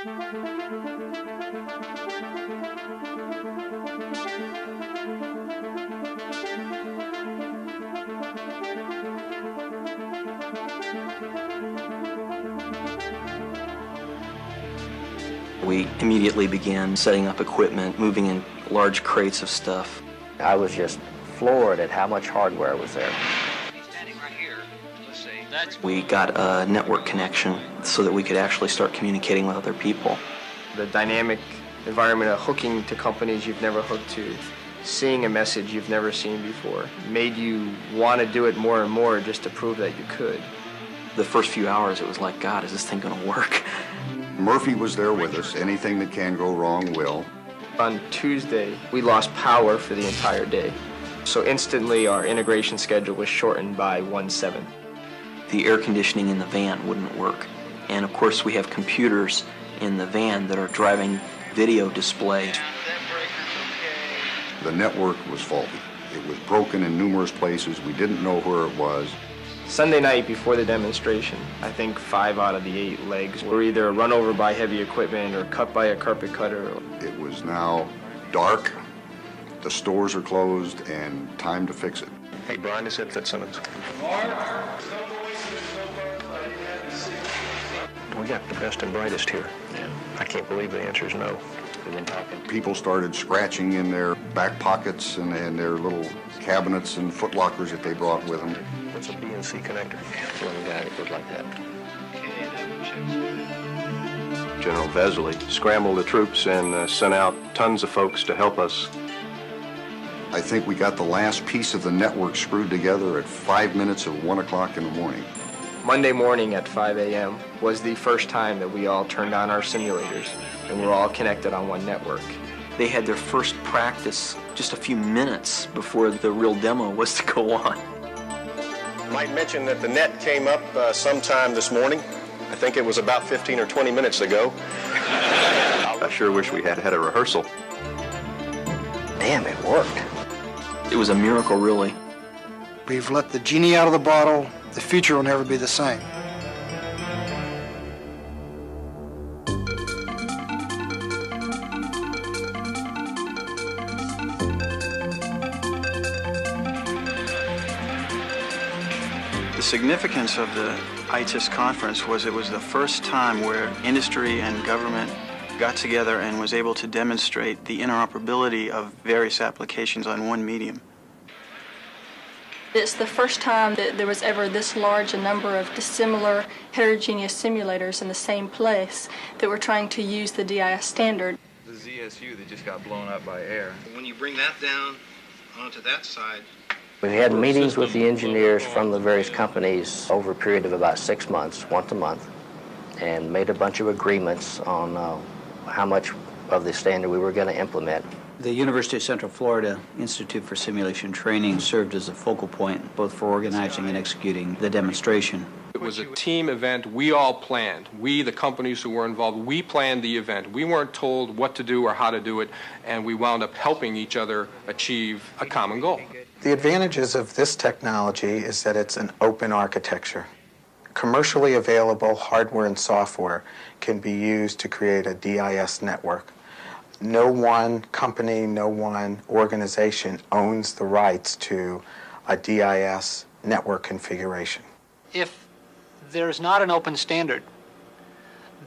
We immediately began setting up equipment, moving in large crates of stuff. I was just floored at how much hardware was there. We got a network connection so that we could actually start communicating with other people. The dynamic environment of hooking to companies you've never hooked to, seeing a message you've never seen before, made you want to do it more and more just to prove that you could. The first few hours, it was like, God, is this thing going to work? Murphy was there with us. Anything that can go wrong will. On Tuesday, we lost power for the entire day. So instantly, our integration schedule was shortened by 1/7. The air conditioning in the van wouldn't work. And of course, we have computers in the van that are driving video displays. The network was faulty. It was broken in numerous places. We didn't know where it was. Sunday night before the demonstration, I think 5 out of the 8 legs were either run over by heavy equipment or cut by a carpet cutter. It was now dark, the stores are closed, and time to fix it. Hey, Brian, is it Fitzsimmons? We got the best and brightest here. Yeah. I can't believe the answer is no. We've been talking. People started scratching in their back pockets and their little cabinets and foot lockers that they brought with them. What's a BNC connector? One guy that looked like that. General Vesely scrambled the troops and sent out tons of folks to help us. I think we got the last piece of the network screwed together at 5 minutes of 1 o'clock in the morning. Monday morning at 5 a.m. was the first time that we all turned on our simulators and we're all connected on one network. They had their first practice just a few minutes before the real demo was to go on. Might mention that the net came up sometime this morning. I think it was about 15 or 20 minutes ago. I sure wish we had had a rehearsal. Damn, it worked. It was a miracle, really. We've let the genie out of the bottle. The future will never be the same. The significance of the ITSEC conference was it was the first time where industry and government got together and was able to demonstrate the interoperability of various applications on one medium. It's the first time that there was ever this large a number of dissimilar heterogeneous simulators in the same place that were trying to use the DIS standard. The ZSU that just got blown up by air. When you bring that down onto that side, We had meetings with the engineers from the various companies over a period of about 6 months, once a month, and made a bunch of agreements on how much of the standard we were going to implement. The University of Central Florida Institute for Simulation Training served as a focal point both for organizing and executing the demonstration. It was a team event we all planned. We, the companies who were involved, we planned the event. We weren't told what to do or how to do it, and we wound up helping each other achieve a common goal. The advantages of this technology is that it's an open architecture. Commercially available hardware and software can be used to create a DIS network. No one company, no one organization owns the rights to a DIS network configuration. If there's not an open standard,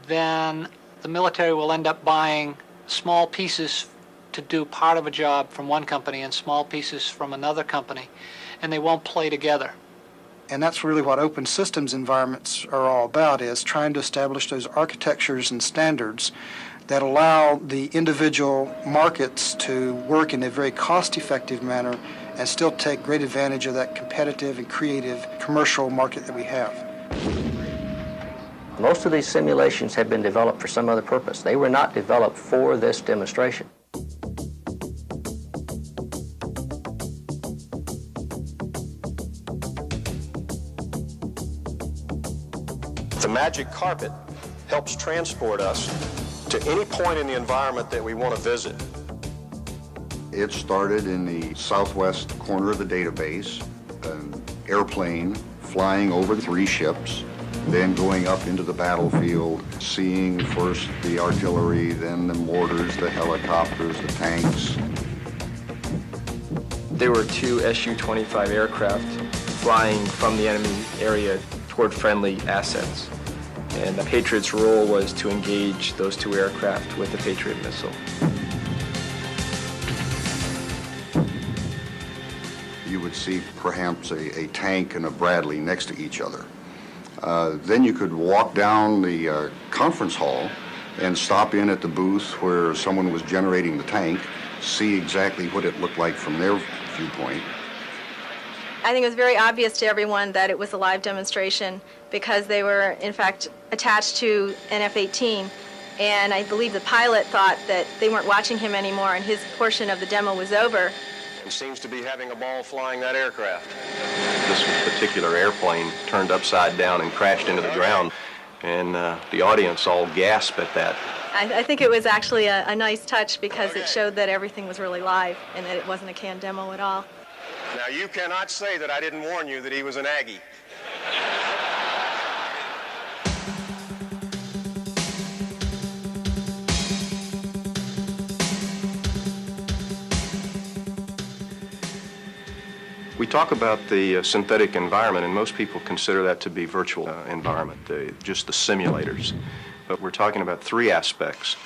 then the military will end up buying small pieces to do part of a job from one company and small pieces from another company, and they won't play together. And that's really what open systems environments are all about, is trying to establish those architectures and standards that allow the individual markets to work in a very cost-effective manner and still take great advantage of that competitive and creative commercial market that we have. Most of these simulations have been developed for some other purpose. They were not developed for this demonstration. The magic carpet helps transport us to any point in the environment that we want to visit. It started in the southwest corner of the database, an airplane flying over 3 ships. then going up into the battlefield, seeing first the artillery, then the mortars, the helicopters, the tanks. There were two Su-25 aircraft flying from the enemy area toward friendly assets. And the Patriot's role was to engage those two aircraft with the Patriot missile. You would see perhaps a tank and a Bradley next to each other. Then you could walk down the conference hall and stop in at the booth where someone was generating the tank, see exactly what it looked like from their viewpoint. I think it was very obvious to everyone that it was a live demonstration because they were, in fact, attached to an F-18, and I believe the pilot thought that they weren't watching him anymore and his portion of the demo was over. And seems to be having a ball flying that aircraft. This particular airplane turned upside down and crashed into the ground, and the audience all gasped at that. I think it was actually a nice touch because it showed that everything was really live and that it wasn't a canned demo at all. Now, you cannot say that I didn't warn you that he was an Aggie. We talk about the synthetic environment, and most people consider that to be virtual environment, just the simulators. But we're talking about three aspects.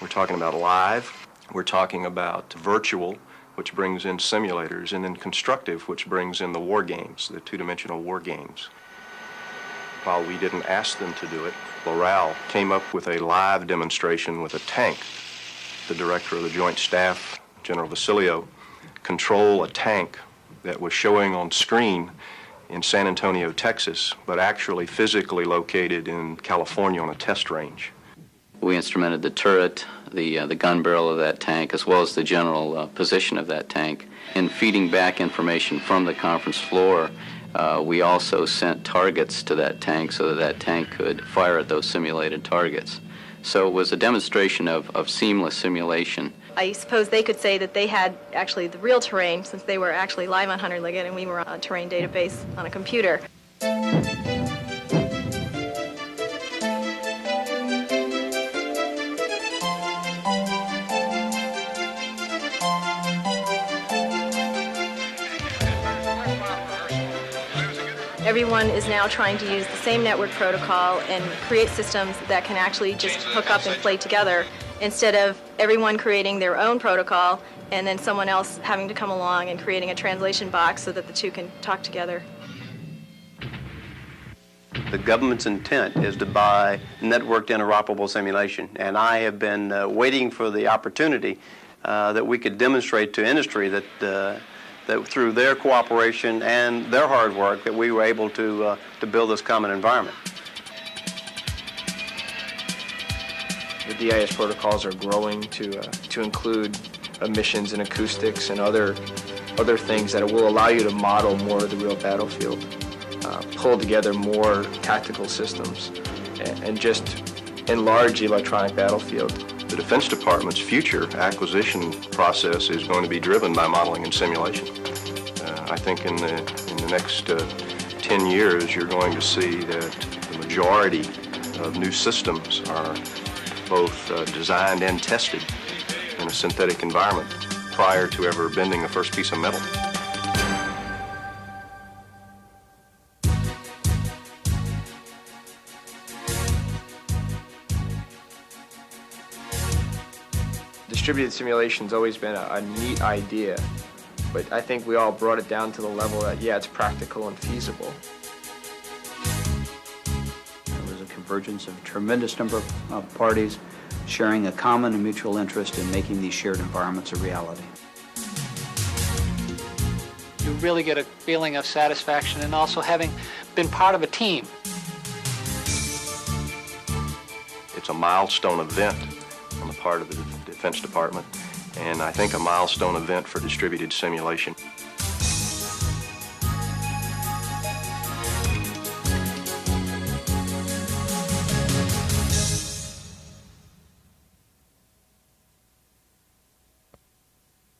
We're talking about live, we're talking about virtual, which brings in simulators, and then constructive, which brings in the war games, the two-dimensional war games. While we didn't ask them to do it, Loral came up with a live demonstration with a tank. The director of the Joint Staff, General Vasilio, control a tank that was showing on screen in San Antonio, Texas, but actually physically located in California on a test range. We instrumented the turret, the gun barrel of that tank, as well as the general position of that tank. In feeding back information from the conference floor, we also sent targets to that tank so that that tank could fire at those simulated targets. So it was a demonstration of seamless simulation. I suppose they could say that they had actually the real terrain since they were actually live on Hunter Liggett and we were on a terrain database on a computer. Everyone is now trying to use the same network protocol and create systems that can actually just hook up and play together instead of everyone creating their own protocol and then someone else having to come along and creating a translation box so that the two can talk together. The government's intent is to buy networked interoperable simulation, and I have been waiting for the opportunity that we could demonstrate to industry that that through their cooperation and their hard work that we were able to build this common environment. The DIS protocols are growing to include emissions and acoustics and other things that will allow you to model more of the real battlefield, pull together more tactical systems, and just enlarge the electronic battlefield. The Defense Department's future acquisition process is going to be driven by modeling and simulation. I think in the next 10 years, you're going to see that the majority of new systems are both designed and tested in a synthetic environment prior to ever bending the first piece of metal. Distributed simulation's always been a neat idea, but I think we all brought it down to the level that, yeah, it's practical and feasible. There was a convergence of a tremendous number of parties sharing a common and mutual interest in making these shared environments a reality. You really get a feeling of satisfaction and also having been part of a team. It's a milestone event on the part of the Defense Department, and I think a milestone event for distributed simulation.